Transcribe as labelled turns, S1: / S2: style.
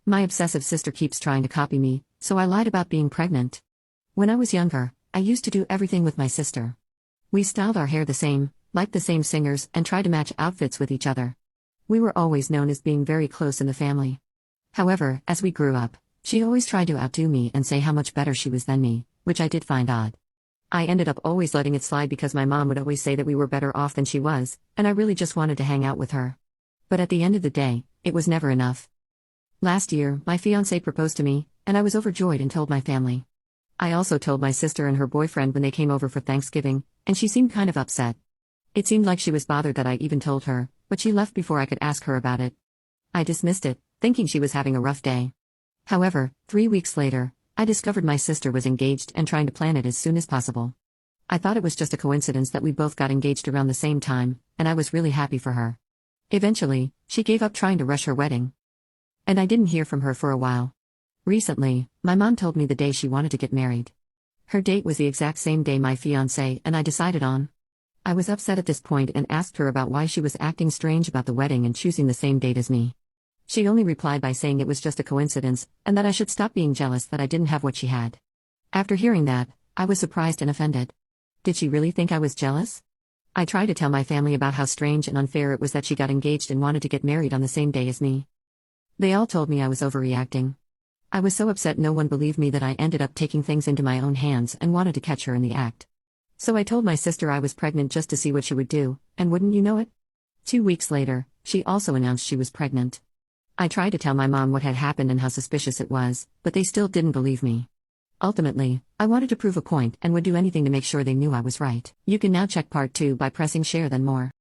S1: My obsessive sister keeps trying to copy me, so I lied about being pregnant. When I was younger, I used to do everything with my sister. We styled our hair the same, liked the same singers, and tried to match outfits with each other. We were always known as being very close in the family. However, as we grew up, she always tried to outdo me and say how much better she was than me, which I did find odd. I ended up always letting it slide because my mom would always say that we were better off than she was, and I really just wanted to hang out with her. But at the end of the day, it was never enough. Last year, my fiancé proposed to me, and I was overjoyed and told my family. I also told my sister and her boyfriend when they came over for Thanksgiving, and she seemed kind of upset. It seemed like she was bothered that I even told her, but she left before I could ask her about it. I dismissed it, thinking she was having a rough day. However, 3 weeks later, I discovered my sister was engaged and trying to plan it as soon as possible. I thought it was just a coincidence that we both got engaged around the same time, and I was really happy for her. Eventually, she gave up trying to rush her wedding. And I didn't hear from her for a while. Recently, my mom told me the day she wanted to get married. Her date was the exact same day my fiancé and I decided on. I was upset at this point and asked her about why she was acting strange about the wedding and choosing the same date as me. She only replied by saying it was just a coincidence, and that I should stop being jealous that I didn't have what she had. After hearing that, I was surprised and offended. Did she really think I was jealous? I tried to tell my family about how strange and unfair it was that she got engaged and wanted to get married on the same day as me. They all told me I was overreacting. I was so upset no one believed me that I ended up taking things into my own hands and wanted to catch her in the act. So I told my sister I was pregnant just to see what she would do, and wouldn't you know it? 2 weeks later, she also announced she was pregnant. I tried to tell my mom what had happened and how suspicious it was, but they still didn't believe me. Ultimately, I wanted to prove a point and would do anything to make sure they knew I was right. You can now check part 2 by pressing share then more.